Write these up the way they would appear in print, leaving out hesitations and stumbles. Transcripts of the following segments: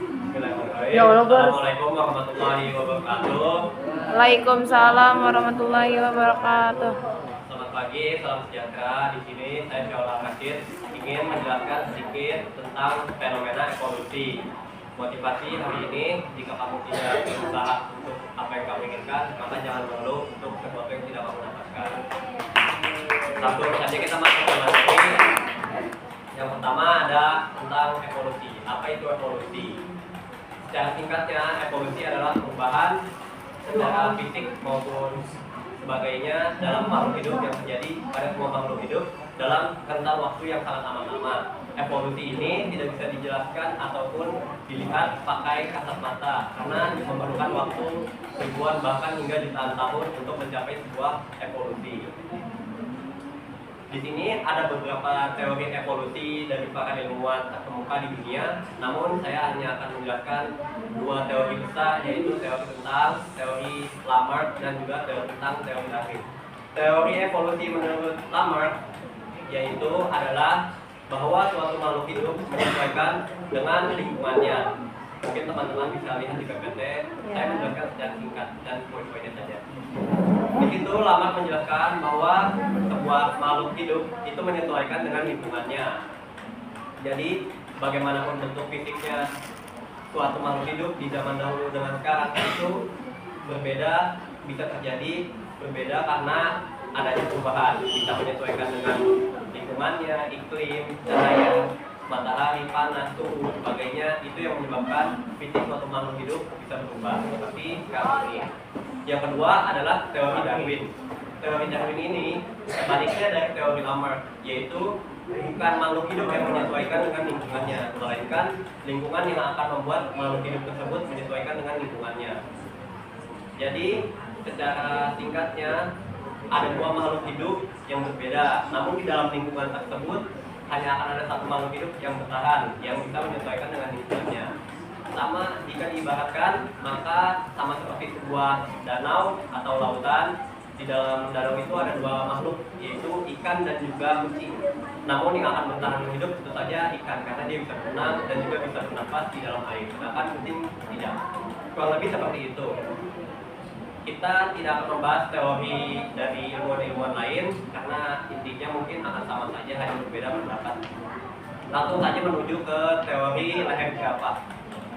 Assalamualaikum warahmatullahi wabarakatuh. Waalaikumsalam warahmatullahi wabarakatuh. Selamat pagi, salam sejahtera. Di sini saya Syaula Rashid ingin menjelaskan sedikit tentang fenomena evolusi. Motivasi hari ini, jika kamu tidak berusaha untuk apa yang kamu inginkan, maka jangan mengeluh untuk sesuatu yang tidak kamu dapatkan. Langsung saja kita masuk ke materi. Yang pertama ada tentang evolusi. Apa itu evolusi? Secara singkatnya, evolusi adalah perubahan secara fisik maupun sebagainya dalam makhluk hidup yang terjadi pada semua makhluk hidup dalam rentang waktu yang sangat amat lama. Evolusi ini tidak bisa dijelaskan ataupun dilihat pakai kasat mata karena memerlukan waktu ribuan bahkan hingga jutaan tahun untuk mencapai sebuah evolusi. Di sini ada beberapa teori evolusi dari para ilmuwan terkemuka di dunia, namun saya hanya akan menjelaskan dua teori besar, yaitu teori tentang teori Lamarck dan juga teori tentang teori Darwin. Teori evolusi menurut Lamarck yaitu adalah bahwa suatu makhluk hidup menyesuaikan dengan lingkungannya. Mungkin teman-teman bisa lihat di PPT, saya menjelaskan secara singkat dan poin-poinnya saja. Di situ Lamarck menjelaskan bahwa sebuah makhluk hidup itu menyesuaikan dengan lingkungannya. Jadi bagaimanapun bentuk fisiknya suatu makhluk hidup di zaman dahulu dengan sekarang itu berbeda, bisa terjadi berbeda karena adanya perubahan, bisa menyesuaikan dengan lingkungannya, iklim, cahaya matahari, panas, suhu, sebagainya. Itu yang menyebabkan fisik suatu makhluk hidup bisa berubah seperti sekarang ini. Yang kedua adalah teori Darwin. Teori Darwin ini sebaliknya dari teori Lamarck, yaitu bukan makhluk hidup yang menyesuaikan dengan lingkungannya, melainkan lingkungan yang akan membuat makhluk hidup tersebut menyesuaikan dengan lingkungannya. Jadi secara singkatnya ada dua makhluk hidup yang berbeda, namun di dalam lingkungan tersebut hanya akan ada satu makhluk hidup yang bertahan, yang bisa menyesuaikan dengan lingkungannya. Sama jika diibaratkan, maka sama seperti sebuah danau atau lautan. Di dalam danau itu ada dua makhluk, yaitu ikan dan juga kucing. Namun yang akan bertahan hidup tentu saja ikan, karena dia bisa berenang dan juga bisa bernafas di dalam air, sedangkan kucing tidak. Kurang lebih seperti itu. Kita tidak akan membahas teori dari ilmuwan-ilmuwan lain karena intinya mungkin akan sama saja, hanya berbeda pendapat. Langsung saja menuju ke teori leher jerapah.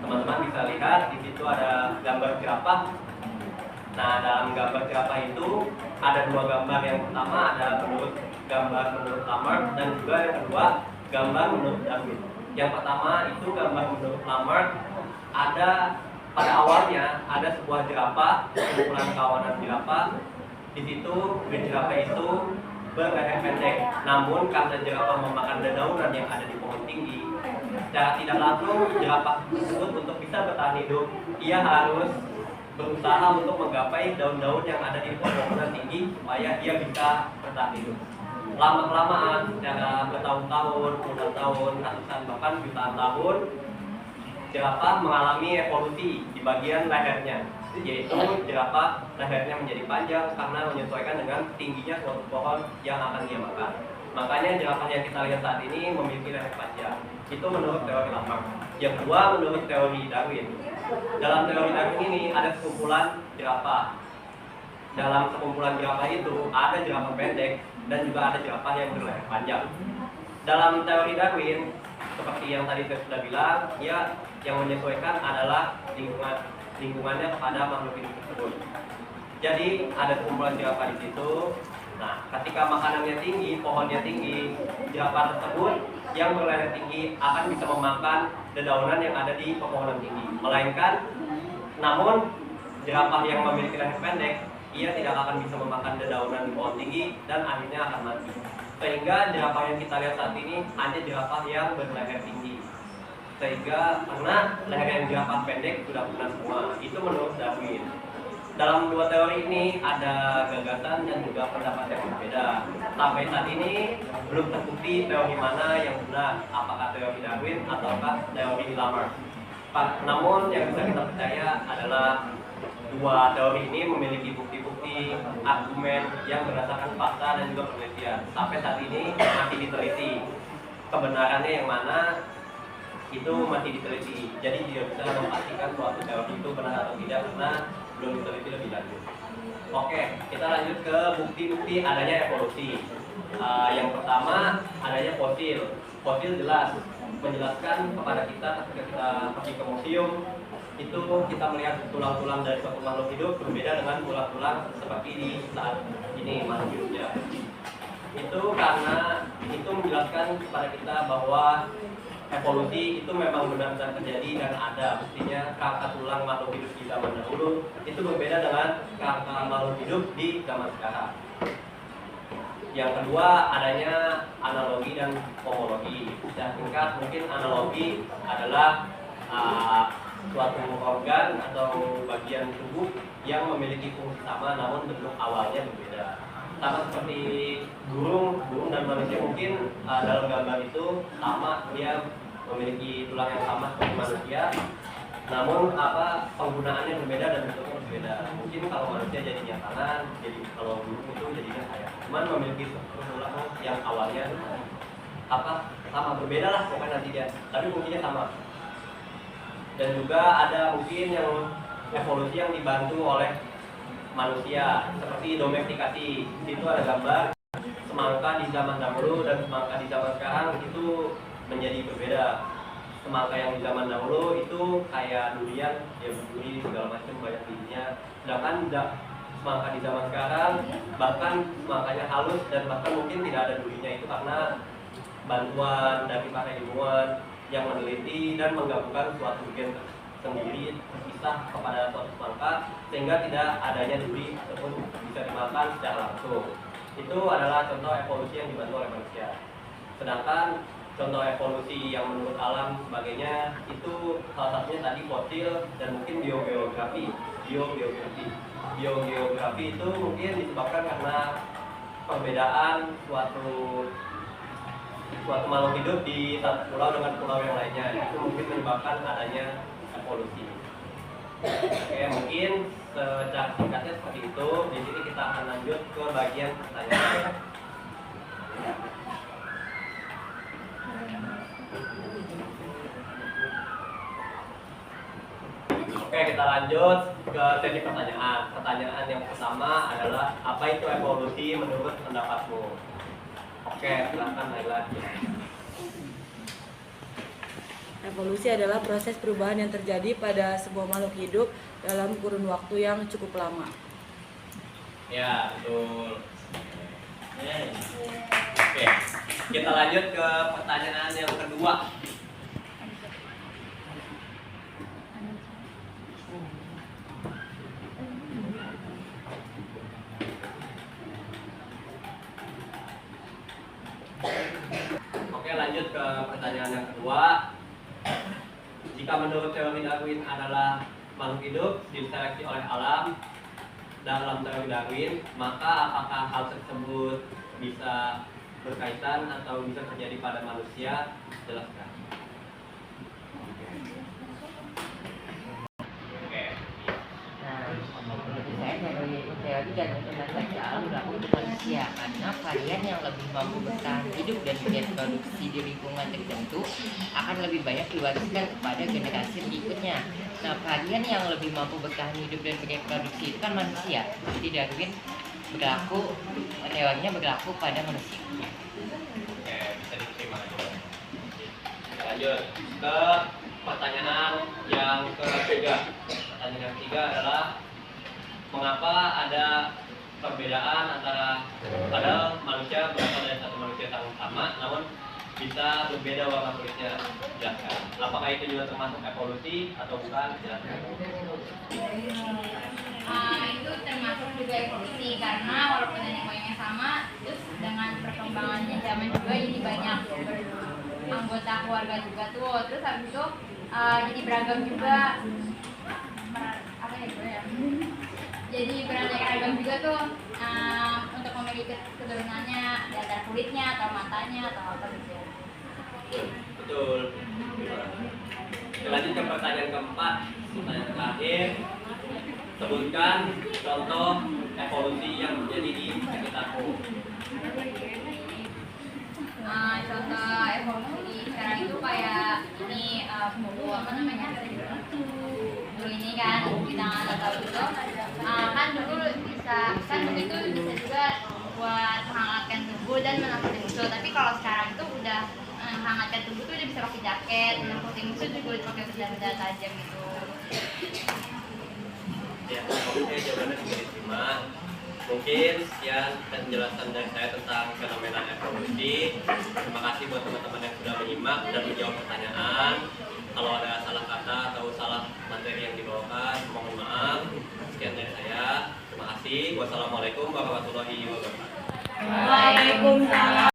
Teman-teman bisa lihat di situ ada gambar jerapah. Nah, dalam gambar jerapah itu ada dua gambar. Yang pertama ada gambar menurut Lamarck dan juga yang kedua gambar menurut Darwin. Yang pertama itu gambar menurut Lamarck, ada pada awalnya ada sebuah jerapah, kumpulan kawanan jerapah. Di situ jerapah itu berleher pendek. Namun karena jerapah memakan dedaunan yang ada di pohon tinggi, secara tidak langsung jerapah tersebut untuk bisa bertahan hidup, ia harus berusaha untuk menggapai daun-daun yang ada di pohon tinggi supaya ia bisa bertahan hidup. Lama-kelamaan, secara bertahun-tahun, puluhan tahun, ratusan bahkan jutaan tahun, jerapah mengalami evolusi di bagian lehernya, yaitu jerapah lehernya menjadi panjang karena menyesuaikan dengan tingginya suatu pohon yang akan dia makan. Makanya jerapah yang kita lihat saat ini memiliki leher panjang. Itu menurut teori Lamarck. Yang kedua menurut teori Darwin. Dalam teori Darwin ini ada sekumpulan jerapah. Dalam sekumpulan jerapah itu ada jerapah pendek dan juga ada jerapah yang berleher panjang. Dalam teori Darwin, seperti yang tadi saya sudah bilang, ya yang menyesuaikan adalah lingkungannya kepada makhluk hidup tersebut. Jadi ada sekumpulan jerapah di situ. Nah, ketika makanannya tinggi, pohonnya tinggi, jerapah tersebut yang berleher tinggi akan bisa memakan dedaunan yang ada di pepohonan tinggi. Melainkan, namun jerapah yang memiliki leher pendek, ia tidak akan bisa memakan dedaunan di pohon tinggi dan akhirnya akan mati. Sehingga jerapah yang kita lihat saat ini hanya jerapah yang berleher tinggi. Sehingga karena leher yang jerapah pendek sudah punah semua. Itu menurut Darwin. Dalam dua teori ini ada gagasan dan juga pendapat yang berbeda. Sampai saat ini belum terbukti teori mana yang benar, apakah teori Darwin ataukah teori Lamarck. Namun yang bisa kita percaya adalah dua teori ini memiliki bukti-bukti, argumen yang berdasarkan fakta dan juga penelitian. Sampai saat ini masih diteliti kebenarannya yang mana, itu masih diteliti. Jadi tidak bisa memastikan suatu teori itu benar atau tidak karena belum diteliti lebih lanjut. Oke, kita lanjut ke bukti-bukti adanya evolusi. Yang pertama adanya fosil. Fosil jelas menjelaskan kepada kita ketika kita pergi ke museum itu kita melihat tulang-tulang dari suatu makhluk hidup berbeda dengan tulang-tulang seperti di saat ini makhluk hidupnya. Itu karena itu menjelaskan kepada kita bahwa evolusi itu memang benar-benar terjadi dan ada. Buktinya kerangka tulang makhluk hidup di zaman dahulu itu berbeda dengan kerangka makhluk hidup di zaman sekarang. Yang kedua adanya analogi dan homologi. Secara singkat mungkin analogi adalah suatu organ atau bagian tubuh yang memiliki fungsi sama namun bentuk awalnya berbeda. Sama seperti burung dan manusia mungkin dalam gambar itu sama, dia memiliki tulang yang sama seperti manusia, namun penggunaannya berbeda dan bentuknya berbeda. Mungkin kalau manusia jadinya tangan, jadi kalau burung itu jadinya sayap. Cuman memiliki tulang yang awalnya sama, berbeda lah pokoknya nanti dia, tapi fungsinya sama. Dan juga ada mungkin yang evolusi yang dibantu oleh manusia seperti domestikasi. Di situ ada gambar semangka di zaman dahulu dan semangka di zaman sekarang itu menjadi berbeda. Semangka yang di zaman dahulu itu kayak durian, ya berduri segala macam banyak bijinya. Sedangkan semangka di zaman sekarang bahkan semangkanya halus dan bahkan mungkin tidak ada durinya, itu karena bantuan dari para ilmuwan yang meneliti dan menggabungkan suatu gen sendiri terpisah kepada suatu semangka sehingga tidak adanya duri ataupun bisa dimakan secara langsung. Itu adalah contoh evolusi yang dibantu oleh manusia. Sedangkan contoh evolusi yang menurut alam sebagainya itu salah satunya tadi fosil dan mungkin biogeografi. Biogeografi itu mungkin disebabkan karena perbedaan suatu makhluk hidup di satu pulau dengan pulau yang lainnya, itu mungkin menyebabkan adanya evolusi. Oke, mungkin secara singkatnya seperti itu. Di sini kita akan lanjut ke bagian pertanyaan. Oke, kita lanjut ke sesi pertanyaan. Pertanyaan yang pertama adalah apa itu evolusi menurut pendapatmu? Oke, silakan Naila. Evolusi adalah proses perubahan yang terjadi pada sebuah makhluk hidup dalam kurun waktu yang cukup lama. Ya, betul. Oke, kita lanjut ke pertanyaan yang kedua. Oke, lanjut ke pertanyaan yang kedua. Jika menurut teori Darwin adalah makhluk hidup diseleksi oleh alam dalam teori Darwin, maka apakah hal tersebut bisa berkaitan atau bisa terjadi pada manusia? Jelaskan. Menurut saya teori dan seleksi alam berlaku untuk manusia karena varian yang lebih mampu bertahan hidup dan reproduksi di lingkungan tertentu akan lebih banyak diwariskan kepada generasi berikutnya. Nah, varian yang lebih mampu bertahan hidup dan bereproduksi itu kan manusia. Jadi Darwin teorinya berlaku pada manusia. Oke, bisa diterima. Lanjut ke pertanyaan yang ketiga. Pertanyaan yang ketiga adalah mengapa ada perbedaan antara padahal manusia berasal dari satu manusia yang sama, namun bisa berbeda warna kulitnya? Jelaskan. Apakah itu juga termasuk evolusi atau bukan? Jelaskan. Itu termasuk juga evolusi karena walaupun nenek moyangnya sama, terus dengan perkembangannya zaman juga jadi banyak anggota keluarga juga tuh, terus habis itu jadi beragam juga. Jadi beraneka ragam juga tuh untuk memiliki keturunannya di antara kulitnya atau matanya atau apa gitu. Betul. Lanjut ke pertanyaan keempat, pertanyaan terakhir. Sebutkan contoh evolusi yang terjadi di sekitarmu. contoh evolusi sekarang itu kayak ini buku apa namanya, dulu ini kan kita nggak tahu itu kan dulu bisa kan dulu itu bisa juga buat menghangatkan tubuh dan menakuti musuh, tapi kalau sekarang itu udah menghangatkan tubuh tuh udah bisa pakai jaket, menakuti musuh juga udah pakai benda tajam gitu. Ya, oke, jawabannya sudah diterima. Mungkin sekian penjelasan dari saya tentang fenomena evolusi. Terima kasih buat teman-teman yang sudah menyimak dan menjawab pertanyaan. Kalau ada salah kata atau salah materi yang dibawakan, mohon maaf. Sekian dari saya. Terima kasih. Wassalamualaikum warahmatullahi wabarakatuh. Waalaikumsalam.